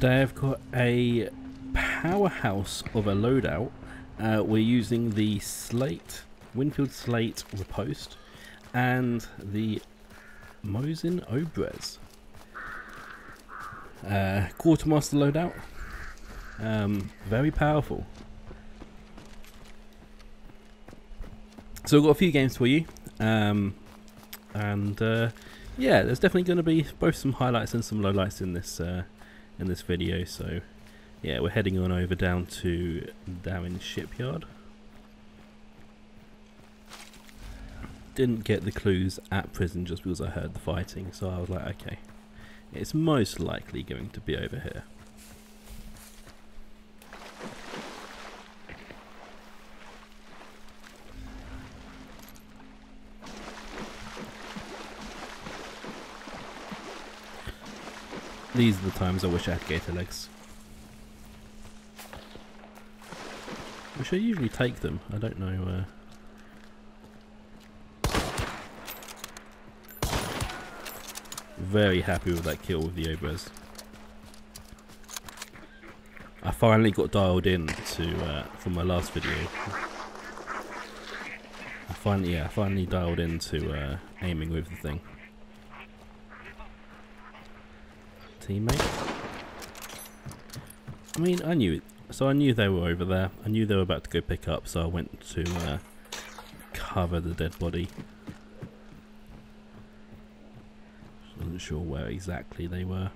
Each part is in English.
Today I've got a powerhouse of a loadout. We're using the Slate, Winfield Slate Riposte and the Mosin Obrez. Quatermaster loadout. Very powerful. So we've got a few games for you. Yeah, there's definitely going to be both some highlights and some lowlights in this video. So yeah, we're heading on over down to Darwin Shipyard. Didn't get the clues at prison just because I heard the fighting, so I was like, okay, it's most likely going to be over here. These are the times I wish I had gator legs. Which I usually take them, I don't know. Very happy with that kill with the Obrez. I finally got dialed in to from my last video. I finally dialed into aiming with the thing. Teammate. I mean, I knew it. So I knew they were over there. I knew they were about to go pick up, so I went to cover the dead body. Wasn't sure where exactly they were.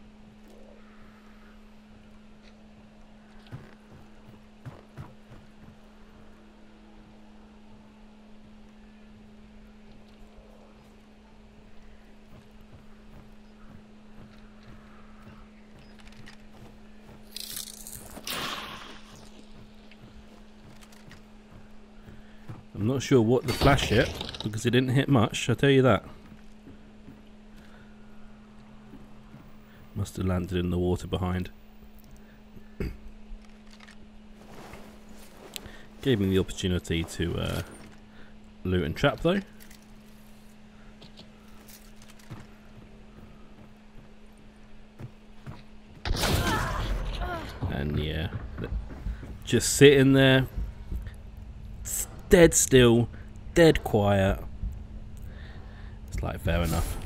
I'm not sure what the flash hit, because it didn't hit much, I'll tell you that. Must have landed in the water behind. Gave me the opportunity to loot and trap though. And yeah, just sitting there, dead still, dead quiet. It's like, fair enough.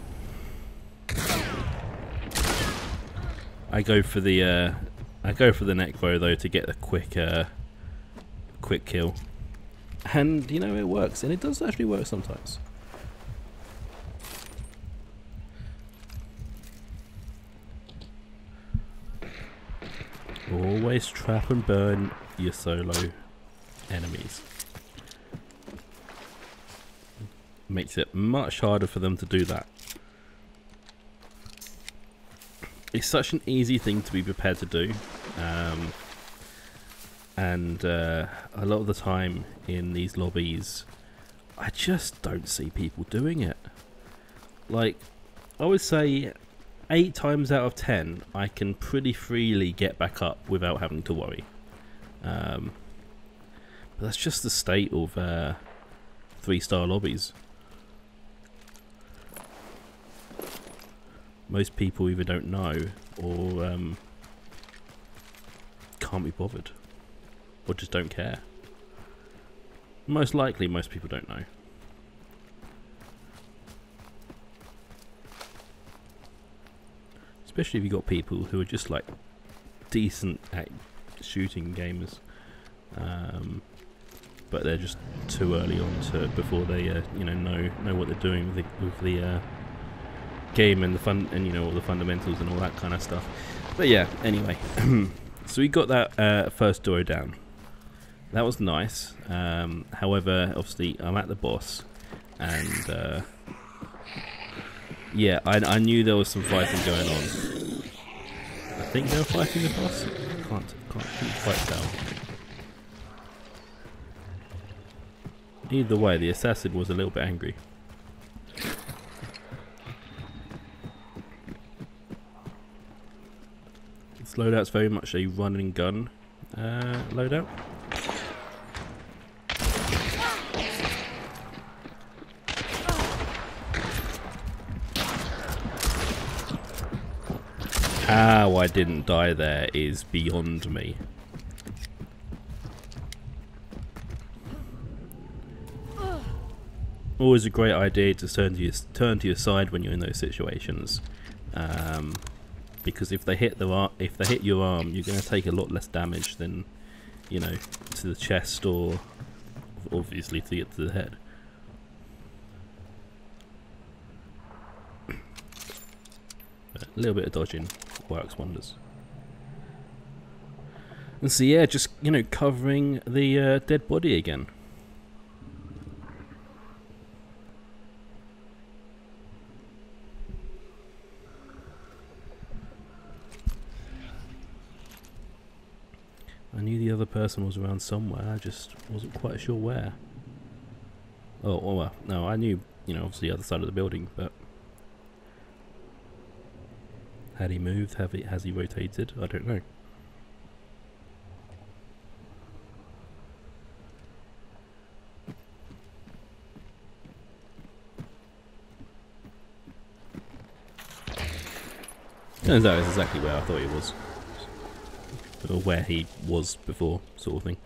I go for the neck bow though to get a quick kill, and you know, it works, and it does actually work sometimes. Always trap and burn your solo enemies. Makes it much harder for them to do that. It's such an easy thing to be prepared to do, and a lot of the time in these lobbies I just don't see people doing it. Like, I would say 8 times out of 10 I can pretty freely get back up without having to worry, but that's just the state of 3-star lobbies. Most people either don't know or can't be bothered, or just don't care. Most likely most people don't know. Especially if you've got people who are just like decent at shooting gamers, but they're just too early on to before they you know what they're doing with the game and the fun, and you know, all the fundamentals and all that kind of stuff. But yeah, anyway, so we got that first door down. That was nice. However, obviously I'm at the boss, and yeah, I knew there was some fighting going on. I think they were fighting the boss. Couldn't quite tell. Either way, the assassin was a little bit angry. This loadout's very much a run and gun loadout. How I didn't die there is beyond me. Always a great idea to turn to your side when you're in those situations, because if they hit your arm, you're going to take a lot less damage than, you know, to the chest or obviously to get to the head. But a little bit of dodging works wonders. And so yeah, just, you know, covering the dead body again. I knew the other person was around somewhere, I just wasn't quite sure where. Oh, well, no, I knew, you know, obviously the other side of the building, but... Had he moved? Has he rotated? I don't know. Turns out it's exactly where I thought he was. Or where he was before, sort of thing.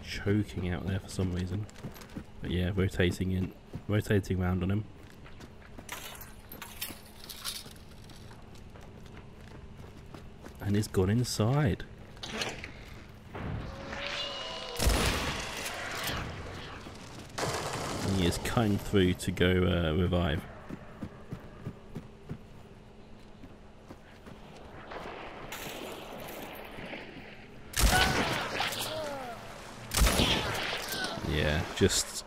Choking out there for some reason. But yeah, rotating around on him. And he's gone inside. And he is cutting through to go revive. Yeah, just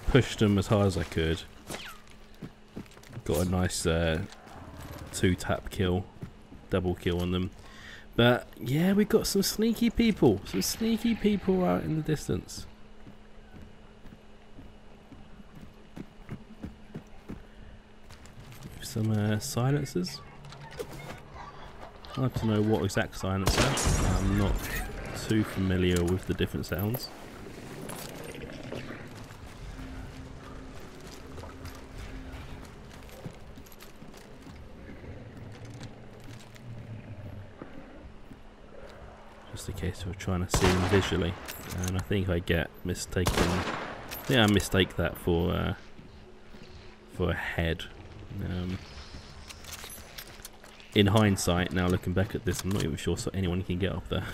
pushed him as hard as I could. Got a nice 2-tap kill, double kill on them. But yeah, we got some sneaky people out in the distance. Some silencers. Hard to know what exact silencer. I'm not too familiar with the different sounds. Just a case of trying to see them visually, and I think I get mistaken. Yeah, I mistake that for a head. In hindsight, now looking back at this, I'm not even sure so anyone can get up there.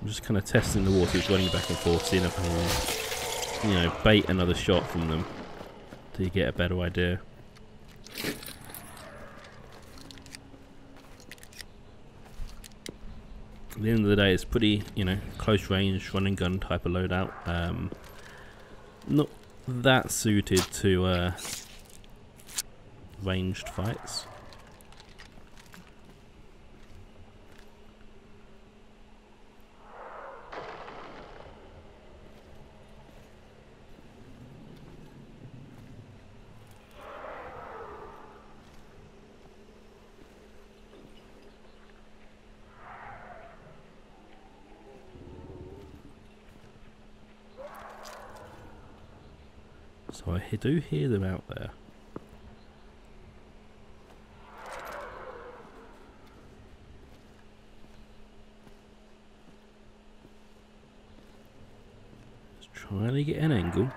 I'm just kind of testing the waters, running back and forth, seeing if I can, you know, bait another shot from them to get a better idea. At the end of the day, it's pretty, you know, close range, run and gun type of loadout. Not that suited to ranged fights. So I do hear them out there. Just trying to get an angle.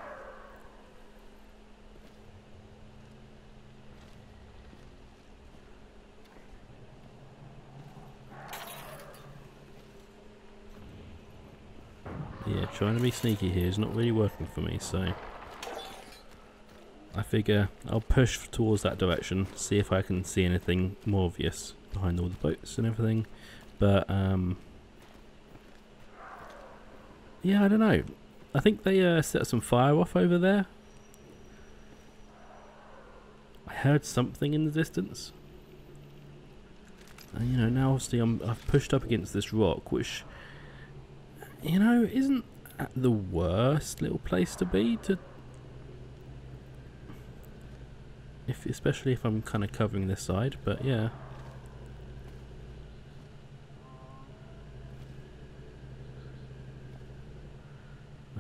Yeah, trying to be sneaky here is not really working for me, so I figure I'll push towards that direction, see if I can see anything more obvious behind all the boats and everything. But yeah, I don't know. I think they set some fire off over there. I heard something in the distance. And you know, now obviously I've pushed up against this rock, which, you know, isn't at the worst little place to be to. Especially if I'm kind of covering this side, but yeah.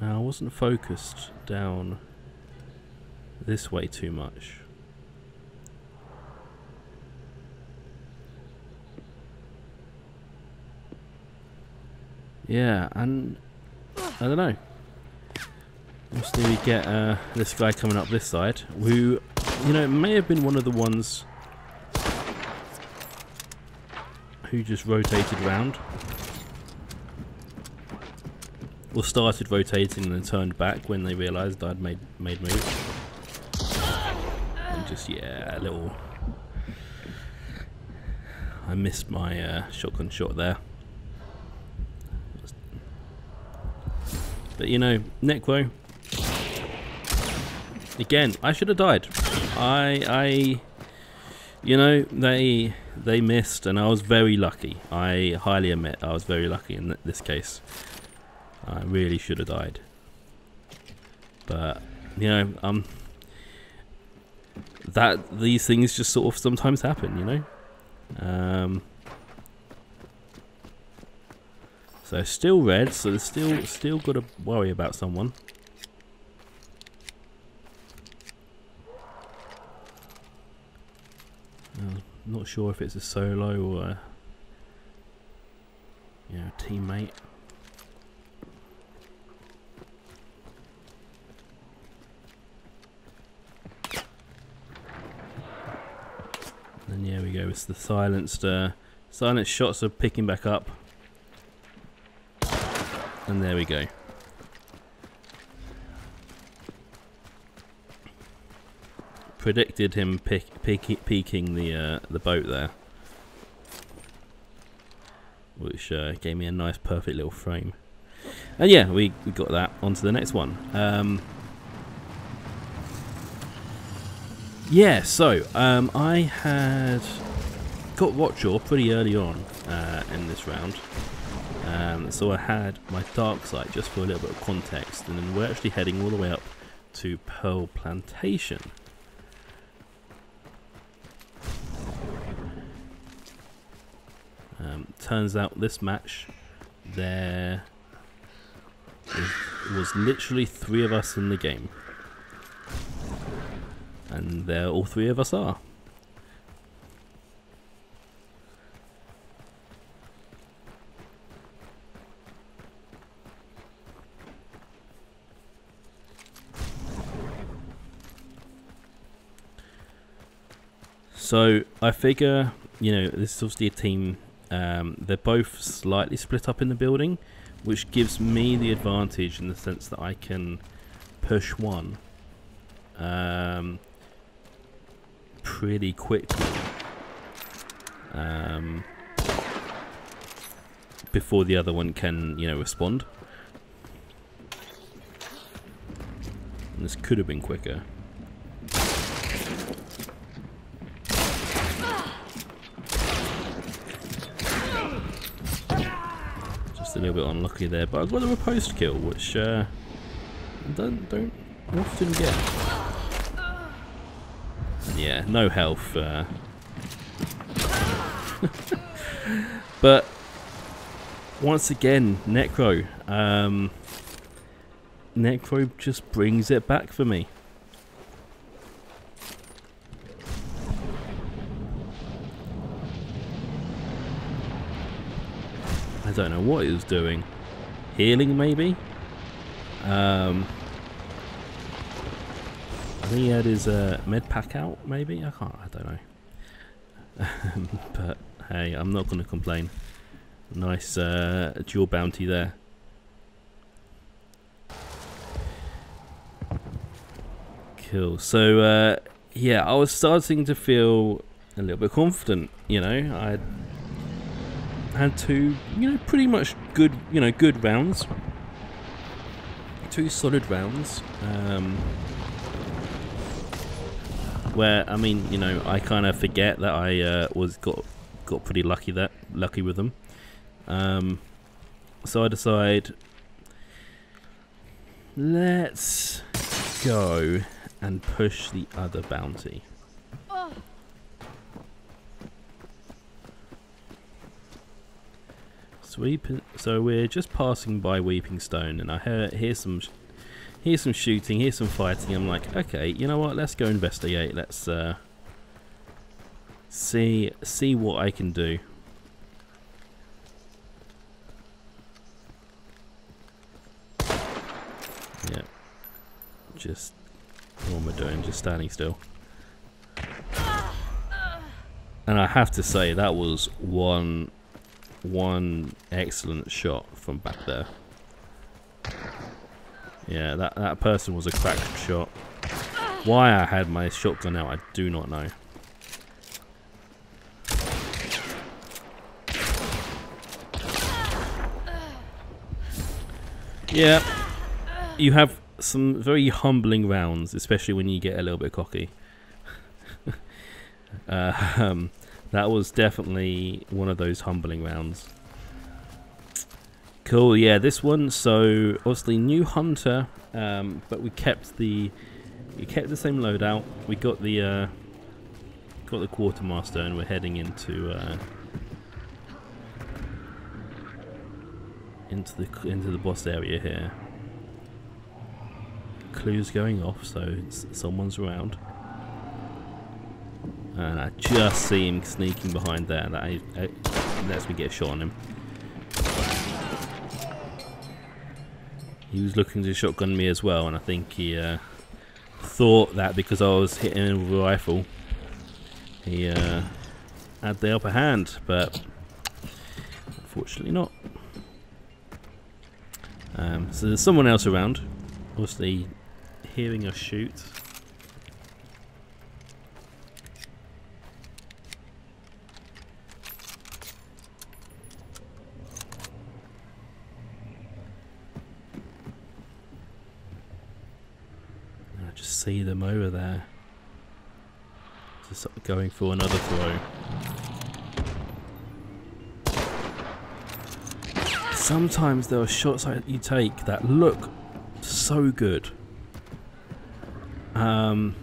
I wasn't focused down this way too much. Yeah, and I don't know. Mostly we get this guy coming up this side, who, you know, may have been one of the ones who just rotated round. Or started rotating and then turned back when they realised I'd made moves. And just, yeah, a little... I missed my shotgun shot there. But, you know, Necro... Again, I should have died. You know, they missed, and I was very lucky. I highly admit I was very lucky in this case. I really should have died. But, you know, these things just sort of sometimes happen, you know. So still red, so there's still got to worry about someone. Not sure if it's a solo or a, you know, teammate. And yeah, we go. It's the silenced shots are picking back up, and there we go. Predicted him peeking the boat there, which gave me a nice, perfect little frame. And yeah, we got that. On to the next one. Yeah, so I had got Rotjaw pretty early on in this round, so I had my dark sight just for a little bit of context, and then we're actually heading all the way up to Pearl Plantation. Turns out this match, there was literally 3 of us in the game. And there all 3 of us are. So I figure, you know, this is obviously a team. They're both slightly split up in the building, which gives me the advantage in the sense that I can push one pretty quickly before the other one can, you know, respond. And this could have been quicker. A little bit unlucky there, but I got a riposte kill, which don't often get. Yeah, no health. But once again, Necro. Necro just brings it back for me. I don't know what he was doing. Healing, maybe? I think he had his med pack out, maybe? I don't know. But hey, I'm not going to complain. Nice dual bounty there. Cool. So, yeah, I was starting to feel a little bit confident, you know. I had 2, you know, pretty much good, you know, good rounds. 2 solid rounds. Where, I mean, you know, I kind of forget that I got pretty lucky with them. So I decide, let's go and push the other bounty. So So we're just passing by Weeping Stone, and I hear some shooting, hear some fighting. I'm like, okay, you know what? Let's go investigate. Let's see what I can do. Yeah. Just what am I doing? Just standing still. And I have to say that was one excellent shot from back there. Yeah, that person was a cracked shot. Why I had my shotgun out, I do not know. Yeah, you have some very humbling rounds, especially when you get a little bit cocky. That was definitely one of those humbling rounds. Cool, yeah, this one, so obviously new hunter, but we kept the same loadout. We got the Quatermaster, and we're heading into the boss area here. Clues going off, so someone's around. And I just see him sneaking behind there. That lets me get a shot on him. He was looking to shotgun me as well, and I think he thought that because I was hitting him with a rifle, he had the upper hand, but unfortunately not. So there's someone else around, obviously hearing us shoot. I just see them over there, just going for another throw. Sometimes there are shots that you take that look so good, and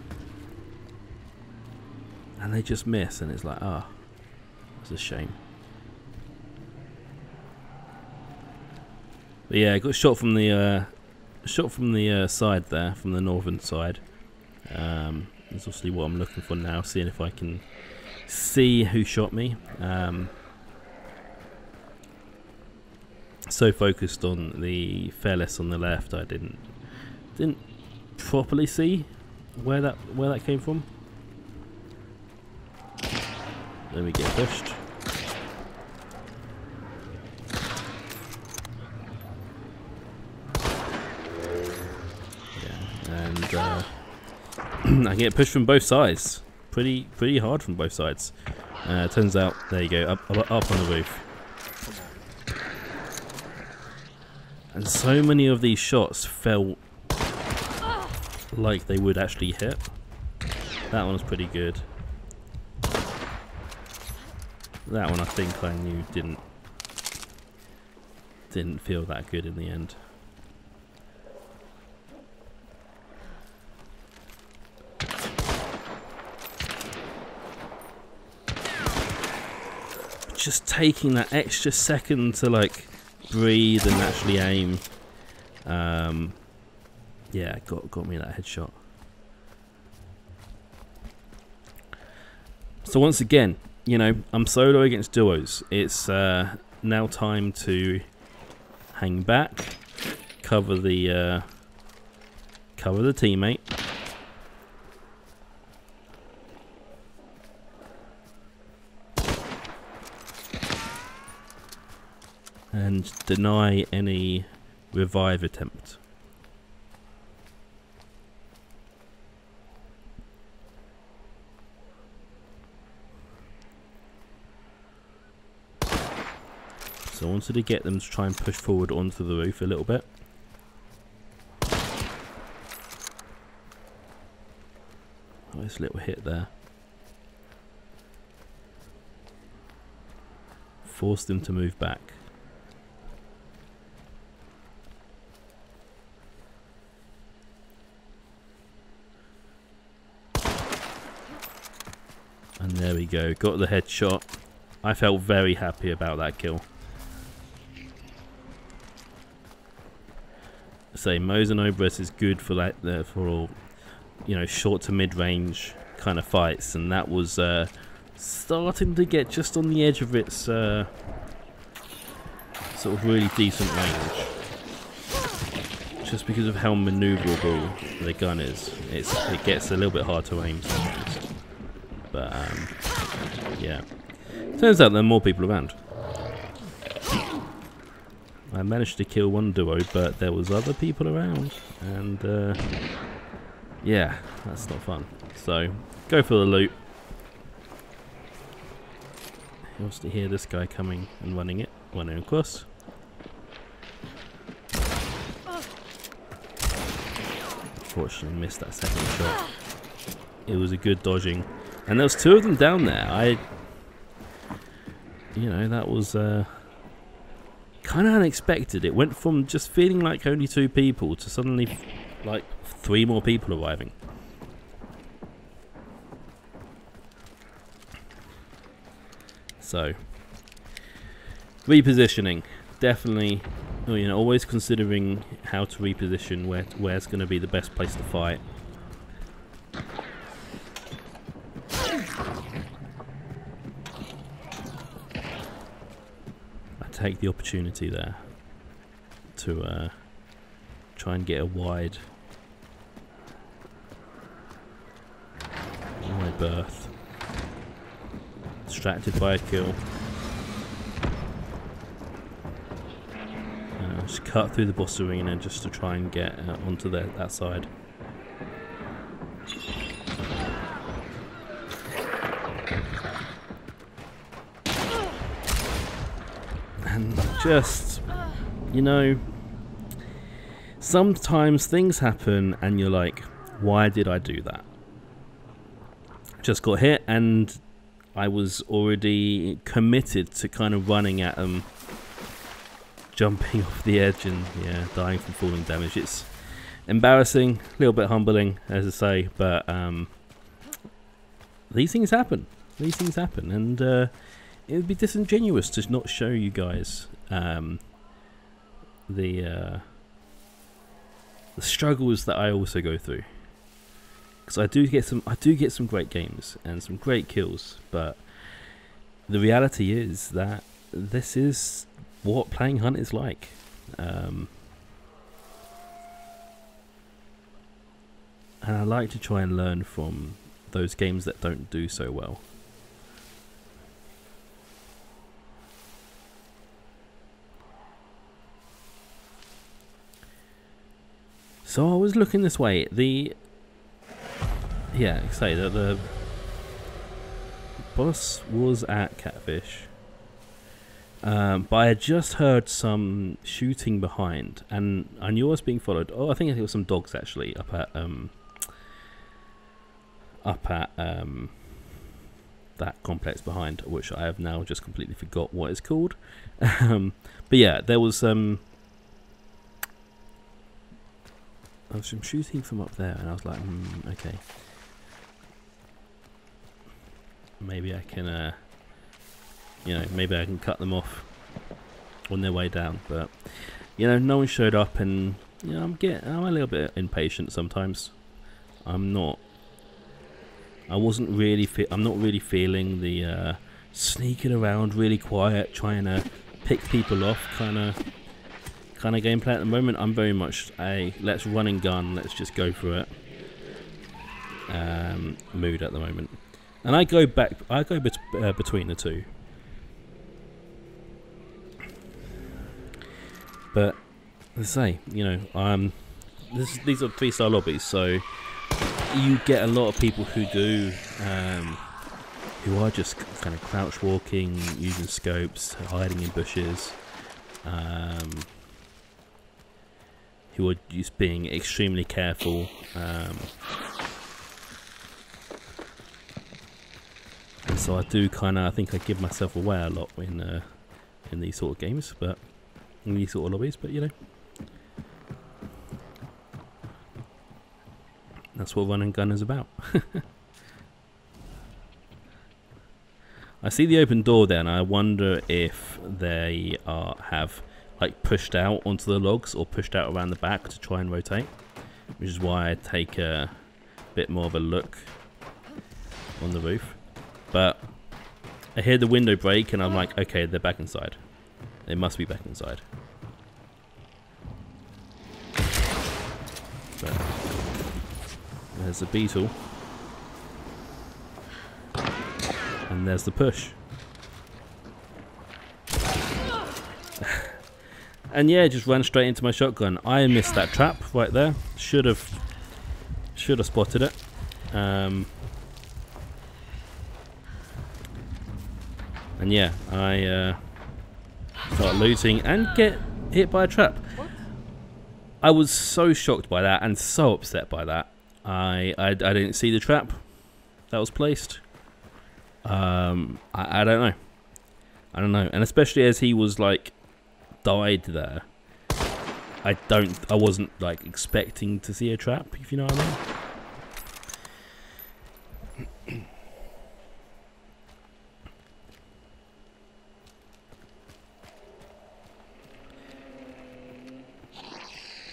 they just miss, and it's like, ah, that's a shame. But yeah, I got shot from the side there, from the northern side. That's obviously what I'm looking for now, seeing if I can see who shot me. So focused on the Felis on the left, I didn't properly see where that came from. Then we get pushed. Yeah, and I get pushed from both sides, pretty hard from both sides. Turns out, there you go, up on the roof. And so many of these shots felt like they would actually hit. That one was pretty good. That one I think I knew didn't feel that good in the end. Just taking that extra second to like breathe and actually aim, yeah, got me that headshot. So once again, you know, I'm solo against duos. It's now time to hang back, cover the teammate, and deny any revive attempt. So I wanted to get them to try and push forward onto the roof a little bit. Nice little hit there. Forced them to move back. And there we go, got the headshot. I felt very happy about that kill. say Mosin Obrez is good for like for you know, short to mid range kind of fights, and that was starting to get just on the edge of its sort of really decent range, just because of how maneuverable the gun is. It gets a little bit hard to aim sometimes, but yeah, turns out there are more people around. I managed to kill one duo, but there was other people around, and yeah, that's not fun. So go for the loot. You obviously hear this guy coming and running across. Unfortunately missed that second shot. It was a good dodging, and there was two of them down there. You know, that was kind of unexpected. It went from just feeling like only two people to suddenly like 3 more people arriving. So repositioning, definitely, you know, always considering how to reposition, where's going to be the best place to fight. I take the opportunity there to try and get a wide berth. Distracted by a kill. Just cut through the boss arena just to try and get onto that side. And just, you know, sometimes things happen and you're like, why did I do that? Just got hit and I was already committed to kind of running at them, jumping off the edge and yeah, dying from falling damage. It's embarrassing, a little bit humbling, as I say, but these things happen. These things happen, and it would be disingenuous to not show you guys the struggles that I also go through. Because I do get some great games and some great kills, but the reality is that this is what playing Hunt is like. And I like to try and learn from those games that don't do so well. So I was looking this way. Yeah, say that the boss was at Catfish, but I had just heard some shooting behind, and I knew I was being followed. Oh, I think it was some dogs actually up at that complex behind, which I have now just completely forgot what it's called. But yeah, there was some shooting from up there, and I was like, okay. Maybe I can, you know, maybe I can cut them off on their way down. But you know, no one showed up, and you know, I'm a little bit impatient sometimes. I'm not really feeling the sneaking around really quiet, trying to pick people off kind of gameplay at the moment. I'm very much a let's run and gun, let's just go for it mood at the moment. And I go between the two. But as I say, you know, these are 3-star lobbies, so you get a lot of people who are just kind of crouch walking, using scopes, hiding in bushes, who are just being extremely careful. And so I think I give myself away a lot in these sort of games, but in these sort of lobbies. But you know, that's what run and gun is about. I see the open door there, and I wonder if they have like pushed out onto the logs or pushed out around the back to try and rotate, which is why I take a bit more of a look on the roof. But I hear the window break and I'm like, okay, they're back inside. They must be back inside. But there's the beetle. And there's the push. And yeah, just ran straight into my shotgun. I missed that trap right there. Should have spotted it. And yeah, I start looting and get hit by a trap. I was so shocked by that and so upset by that. I didn't see the trap that was placed. I don't know. I don't know. And especially as he was like died there, I wasn't like expecting to see a trap, if you know what I mean.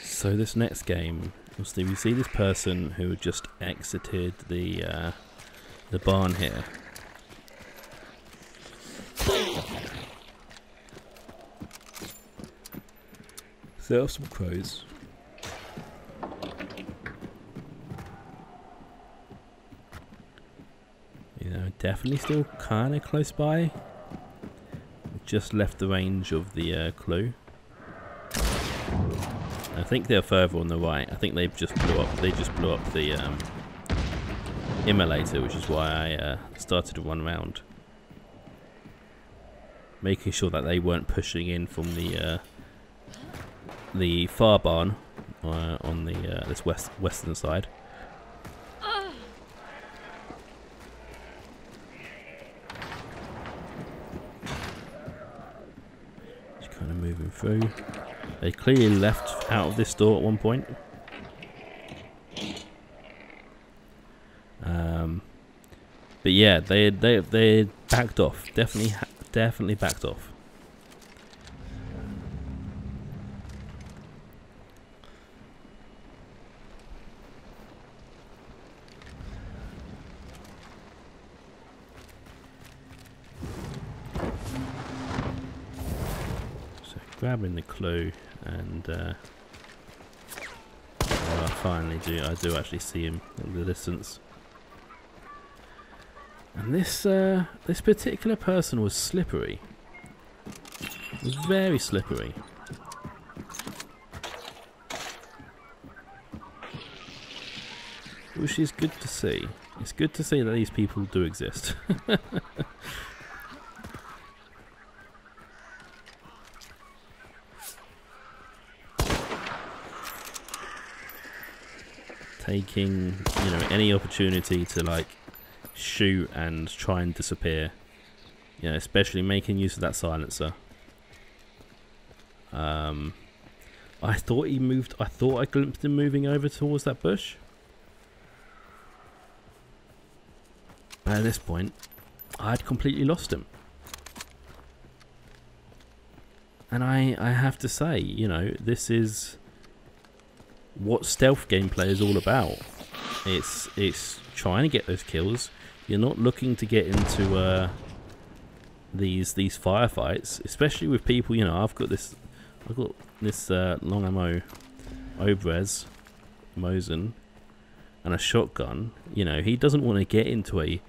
So this next game, we see this person who just exited the barn here. Set off some crows. You know, definitely still kind of close by. Just left the range of the clue. I think they're further on the right. I think they've just blew up. They just blew up the immolator, which is why I started to run around, making sure that they weren't pushing in from the far barn on the this western side. Just kind of moving through. They clearly left out of this door at one point. But yeah, they backed off. Definitely backed off. So grabbing the clue, and I finally I do actually see him in the distance. And this particular person was slippery. It was very slippery. Which is good to see. It's good to see that these people do exist. Taking, you know, any opportunity to like shoot and try and disappear, you know, especially making use of that silencer. I thought he moved. I thought I glimpsed him moving over towards that bush, but at this point I'd completely lost him. And I have to say, you know, this is what stealth gameplay is all about. It's trying to get those kills. You're not looking to get into these firefights, especially with people. You know, I've got this long ammo Obrez Mosin and a shotgun. You know, he doesn't want to get into a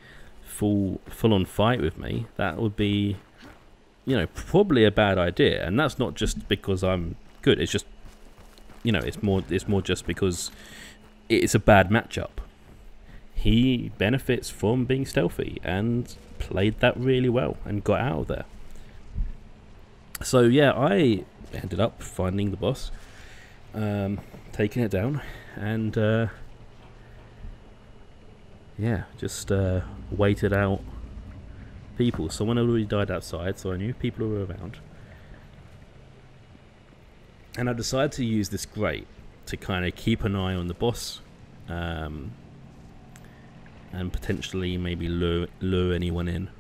full-on fight with me. That would be, you know, probably a bad idea. And that's not just because I'm good. It's just, you know, it's more just because it's a bad matchup. He benefits from being stealthy and played that really well and got out of there. So yeah, I ended up finding the boss, taking it down, and yeah, just waited out people. Someone had already died outside, so I knew people were around. And I decided to use this grate to kind of keep an eye on the boss, and potentially maybe lure anyone in.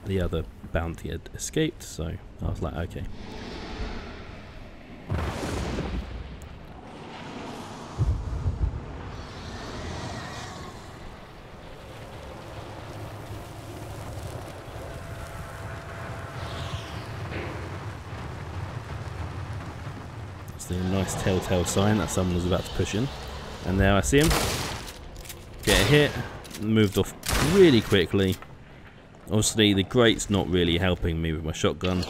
the other bounty had escaped, so I was like, okay. It's a nice telltale sign that someone was about to push in. And there I see him. Get a hit. Moved off really quickly. Obviously the grate's not really helping me with my shotgun.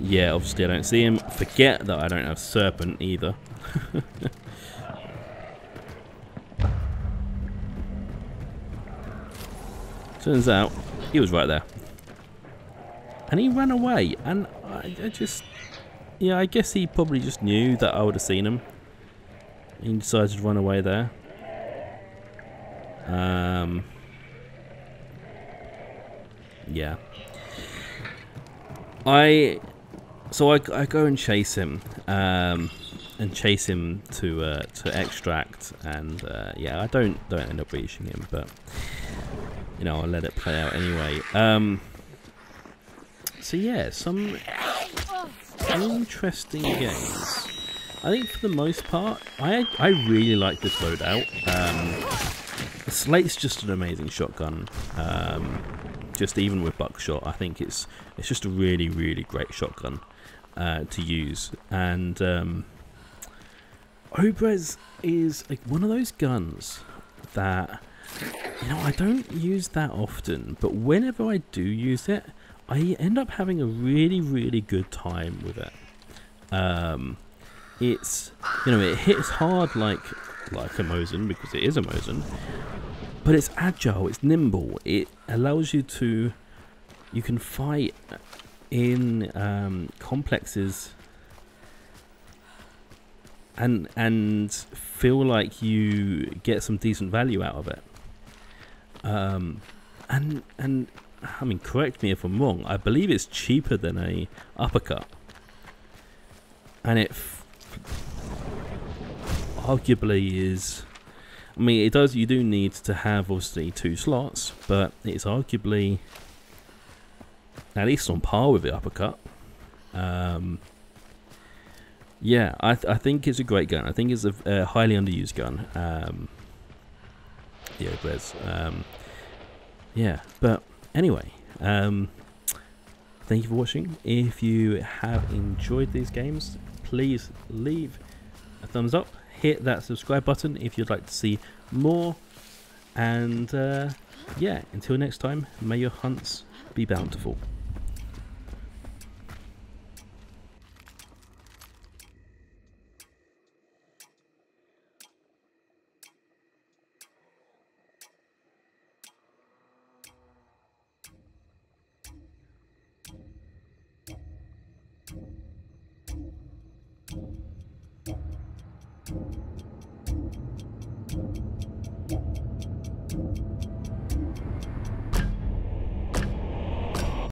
Yeah, obviously I don't see him. Forget that I don't have Serpent either. Turns out he was right there. And he ran away, and I just... Yeah, I guess he probably just knew that I would have seen him. He decided to run away there. Yeah. So I go and chase him, and chase him to extract, and yeah, I don't end up reaching him, but you know, I'll let it play out anyway. So yeah, some interesting games. I think for the most part, I really like this loadout. The Slate's just an amazing shotgun. Just even with buckshot, I think it's just a really great shotgun to use. And Obrez is like one of those guns that, you know, I don't use that often, but whenever I do use it, I end up having a really good time with it. It's, you know, it hits hard like a Mosin, because it is a Mosin, but it's agile, it's nimble, it allows you to, you can fight in complexes and feel like you get some decent value out of it. And I mean, correct me if I'm wrong, I believe it's cheaper than a uppercut, and it arguably is, I mean, it does, you do need to have obviously 2 slots, but it's arguably at least on par with the uppercut. Yeah, I think it's a great gun. I think it's a highly underused gun. The Obrez. Yeah, but anyway, thank you for watching. If you have enjoyed these games, please leave a thumbs up, hit that subscribe button if you'd like to see more, and yeah, until next time, may your hunts be bountiful.